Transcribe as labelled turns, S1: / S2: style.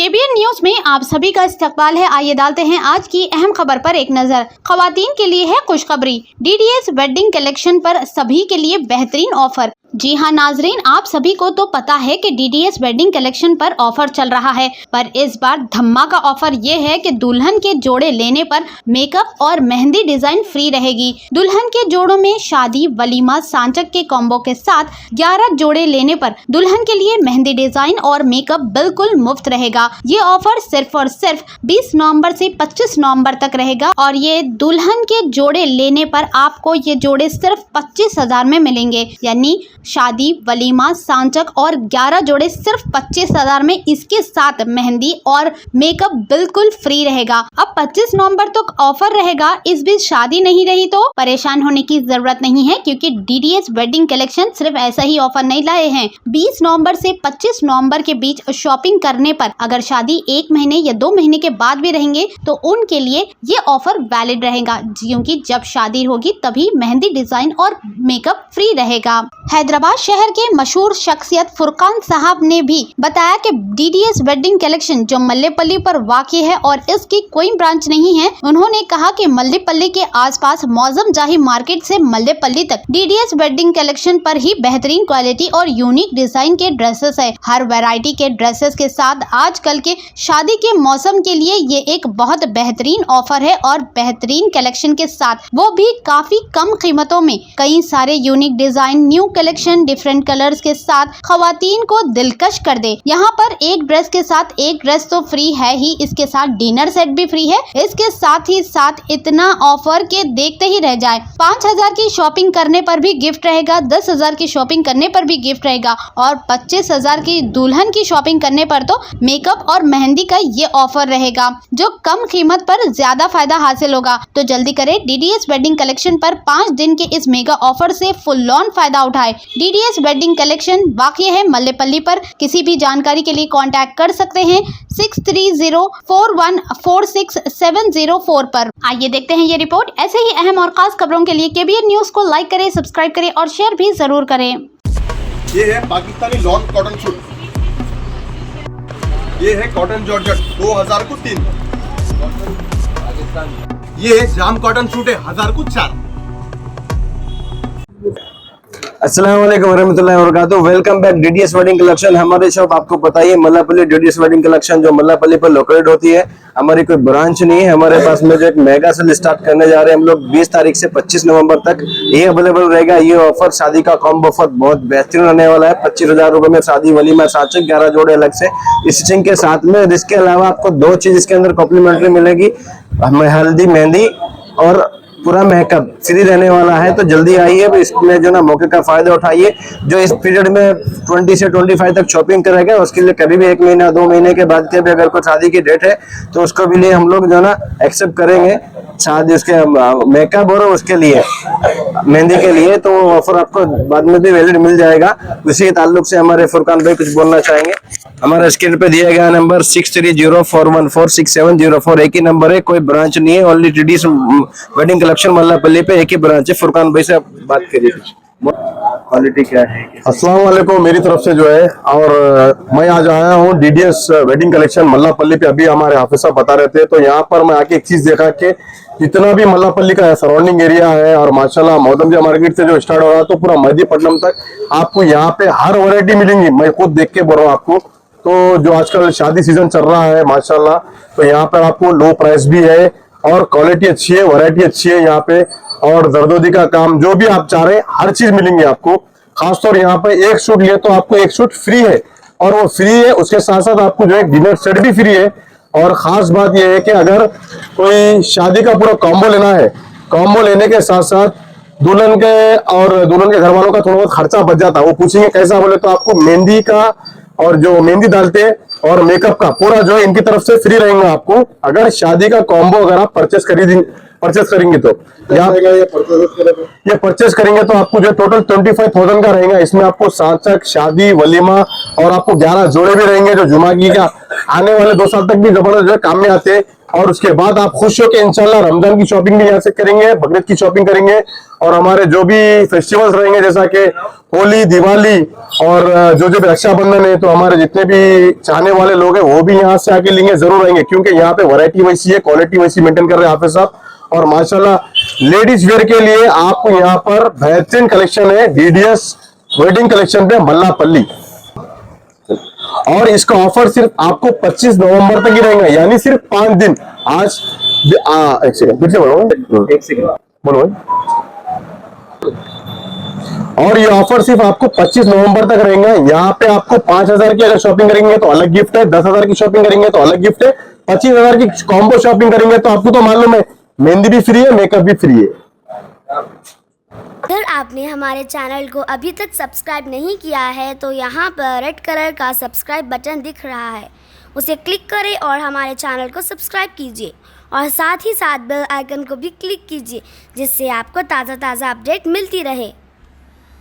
S1: KBN news में आप सभी का इस्तकबाल है। आइए डालते हैं आज की अहम खबर पर एक नजर। खवातीन के लिए है खुशखबरी, डीडीएस वेडिंग कलेक्शन पर सभी के लिए बेहतरीन ऑफर। जी हां नाजरीन, आप सभी को तो पता है कि डीडीएस वेडिंग कलेक्शन पर ऑफर चल रहा है, पर इस बार धमाका ऑफर ये है कि दुल्हन के जोड़े लेने पर मेकअप और मेहंदी डिजाइन फ्री रहेगी। दुल्हन के जोड़ों में शादी, वलीमा, सांचक के कॉम्बो के साथ 11 जोड़े लेने पर दुल्हन के लिए मेहंदी डिजाइन और मेकअप बिल्कुल मुफ्त रहेगा। ये ऑफर सिर्फ और सिर्फ 20 नवंबर से 25 नवंबर तक रहेगा और ये दुल्हन के जोड़े लेने पर आपको ये जोड़े सिर्फ 25,000 में मिलेंगे। यानी शादी, वलीमा, सांचक और 11 जोड़े सिर्फ 25,000 में। इसके साथ मेहंदी और मेकअप बिल्कुल फ्री रहेगा। अब 25 नवंबर तक ऑफर रहेगा। इस बीच शादी नहीं रही तो परेशान होने की जरूरत नहीं है, क्योंकि डीडीएस वेडिंग कलेक्शन सिर्फ ऐसा ही ऑफर नहीं लाए हैं। 20 नवंबर से 25 नवंबर के बीच शॉपिंग करने पर अगर शादी 1 महीने या 2 महीने के बाद भी रहेंगे तो उनके लिए ये ऑफर वैलिड रहेगा, क्योंकि जब शादी होगी तभी मेहंदी डिजाइन और मेकअप फ्री रहेगा। हैदराबाद शहर के मशहूर शख्सियत फुरकान साहब ने भी बताया कि डीडीएस वेडिंग कलेक्शन जो मल्लेपल्ली पर वाक़ई है और इसकी कोई ब्रांच नहीं है। उन्होंने कहा कि मल्लेपल्ली के आसपास मौजम जाही मार्केट से मल्लेपल्ली तक डीडीएस वेडिंग कलेक्शन पर ही बेहतरीन क्वालिटी और यूनिक डिजाइन के ड्रेसेस है। हर वैरायटी के ड्रेसेस के साथ आजकल के शादी के मौसम के लिए ये एक बहुत बेहतरीन ऑफर है और बेहतरीन कलेक्शन के साथ वो भी काफी कम कीमतों में। कई सारे unique design, new collection, different colours के साथ खवातीन को दिलकश कर दे। यहाँ पर एक ड्रेस के साथ एक ड्रेस तो फ्री है ही, इसके साथ डिनर सेट भी फ्री है। इसके साथ ही साथ इतना ऑफर के देखते ही रह जाए। 5,000 की शॉपिंग करने पर भी गिफ्ट रहेगा, 10,000 की शॉपिंग करने पर भी गिफ्ट रहेगा और 25,000 की दुल्हन की शॉपिंग करने पर तो मेकअप और मेहंदी का ये ऑफर रहेगा, जो कम कीमत पर ज्यादा फायदा हासिल होगा। तो जल्दी करें, डीडीएस वेडिंग कलेक्शन पर 5 दिन के इस मेगा ऑफर से फुल ऑन फायदा उठाए। डीडीएस वेडिंग कलेक्शन वाक़ई है मल्लेपल्ली पर। किसी भी जानकारी के लिए कांटेक्ट कर सकते हैं 6304146704 पर। आइए देखते हैं ये रिपोर्ट। ऐसे ही अहम और खास खबरों के लिए केबीएन न्यूज को लाइक करें, सब्सक्राइब करें और शेयर भी जरूर करें।
S2: ये है पाकिस्तानी लॉन कॉटन सूट, ये है कॉटन जॉर्जेट 2000 को 3। ये है जाम कॉटन सूट है 1000 को 4।
S3: अस्सलाम वालेकुम रहमतुल्लाहि व बरकातुहू। Welcome back DDS wedding collection. हमारे शॉप आपको पता ही है मल्लापल्ली डीडीएस वेडिंग कलेक्शन जो मल्लापल्ली पर लोकेट होती है। हमारी कोई ब्रांच नहीं है। हमारे पास में जो एक मेगा सेल स्टार्ट करने जा रहे हैं हम लोग 20 तारीख से 25 नवंबर तक ये अवेलेबल रहेगा। ये ऑफर शादी का कॉम्बो ऑफर बहुत बेहतरीन रहने वाला है। 25,000 रुपए में शादी, वलीमा, सांचक 11 जोड़े अलग से स्टिचिंग के साथ में। इसके अलावा आपको 2 चीज इसके अंदर कॉम्प्लीमेंट्री मिलेगी, हल्दी, मेहंदी और पूरा मेकअप फ्री रहने वाला है। तो जल्दी आइए, इसमें जो ना मौके का फायदा उठाइए। जो इस पीरियड में 20 से 25 तक शॉपिंग करेगा उसके लिए कभी भी 1 महीना 2 महीने के बाद के भी अगर कोई शादी की डेट है तो उसको भी लिए हम लोग जो ना एक्सेप्ट करेंगे शादी, उसके मेकअप और उसके लिए मेहंदी के लिए। तो वो ऑफर आपको बाद में भी वैलिड मिल जाएगा। उसी ताल्लुक से हमारे फुरकान भाई कुछ बोलना चाहेंगे। हमारा स्क्रीन पे दिया गया नंबर 6304146704 एक ही नंबर है, कोई ब्रांच नहीं है। Only DDS wedding collection Mallapalli पे एक ही ब्रांच है। फुरकान भाई से आप बात करिए, क्वालिटी क्या है।
S2: अस्सलाम वालेकुम मेरी तरफ से जो है, और मैं आज आया हूँ डीडीएस वेडिंग कलेक्शन मल्लापल्ली पे। अभी हमारे हाफिज साहब बता रहे थे, तो यहाँ पर मैं आके एक चीज देखा कि जितना भी मल्लापल्ली का सराउंडिंग एरिया है और माशाल्लाह मौदमजा मार्केट से जो स्टार्ट हो रहा है तो पूरा मेहदीपट्टनम तक आपको यहाँ पे हर वैरायटी मिलेंगी। मैं खुद देख के बोल रहा हूँ आपको। तो जो आजकल शादी सीजन चल रहा है माशाल्लाह, तो यहाँ पर आपको लो प्राइस भी है और क्वालिटी अच्छी है, वैरायटी अच्छी है यहाँ पे। और जरदोजी का काम जो भी आप चाह रहे हैं हर चीज मिलेंगी आपको। खासतौर यहाँ पे एक सूट लिए तो आपको एक सूट फ्री है, और वो फ्री है उसके साथ साथ आपको जो है डिनर सेट भी फ्री है। और खास बात यह है कि अगर कोई शादी का पूरा कॉम्बो लेना है, कॉम्बो लेने के साथ साथ दुल्हन के और दुल्हन के घर वालों का थोड़ा बहुत खर्चा बच जाता है। वो पूछेंगे कैसा, बोले तो आपको मेहंदी का और जो मेहंदी डालते हैं और मेकअप का पूरा जो है इनकी तरफ से फ्री रहेगा आपको। अगर शादी का कॉम्बो अगर आप परचेस करेंगे तो ये परचेस करेंगे तो आपको जो टोटल 25,000 का रहेगा। इसमें आपको सांचक, शादी, वलीमा और आपको 11 जोड़े भी रहेंगे जो जुमा की का आने वाले 2 साल तक भी जबरदस्त जो है काम में आते हैं। और उसके बाद आप खुश हो के इंशाल्लाह रमजान की शॉपिंग भी यहाँ से करेंगे, बकरीद की शॉपिंग करेंगे और हमारे जो भी फेस्टिवल्स रहेंगे जैसा कि होली, दिवाली और जो जो भी रक्षाबंधन है, तो हमारे जितने भी चाहने वाले लोग हैं वो भी यहाँ से आके लेंगे, जरूर आएंगे क्योंकि यहाँ पे वैरायटी वैसी है, क्वालिटी वैसी मेंटेन कर रहे हैं हाफिज साहब। और माशाल्लाह लेडीज वेयर के लिए आपको यहाँ पर बेहतरीन कलेक्शन है डीडीएस वेडिंग कलेक्शन पे मल्लापल्ली। और इसका ऑफर सिर्फ आपको 25 नवंबर तक ही रहेगा, यानी सिर्फ 5 दिन। आज एक सेकंड फिर से बोलो,
S3: एक सेकंड
S2: बोलो। और ये ऑफर सिर्फ आपको 25 नवंबर तक रहेगा। यहाँ पे आपको 5,000 की अगर शॉपिंग करेंगे तो अलग गिफ्ट है, 10,000 की शॉपिंग करेंगे तो अलग गिफ्ट है, 25,000 की कॉम्बो शॉपिंग करेंगे तो आपको तो मालूम है मेहंदी भी फ्री है, मेकअप भी फ्री है।
S4: अगर आपने हमारे चैनल को अभी तक सब्सक्राइब नहीं किया है तो यहाँ पर रेड कलर का सब्सक्राइब बटन दिख रहा है, उसे क्लिक करें और हमारे चैनल को सब्सक्राइब कीजिए और साथ ही साथ बेल आइकन को भी क्लिक कीजिए जिससे आपको ताज़ा अपडेट मिलती रहे।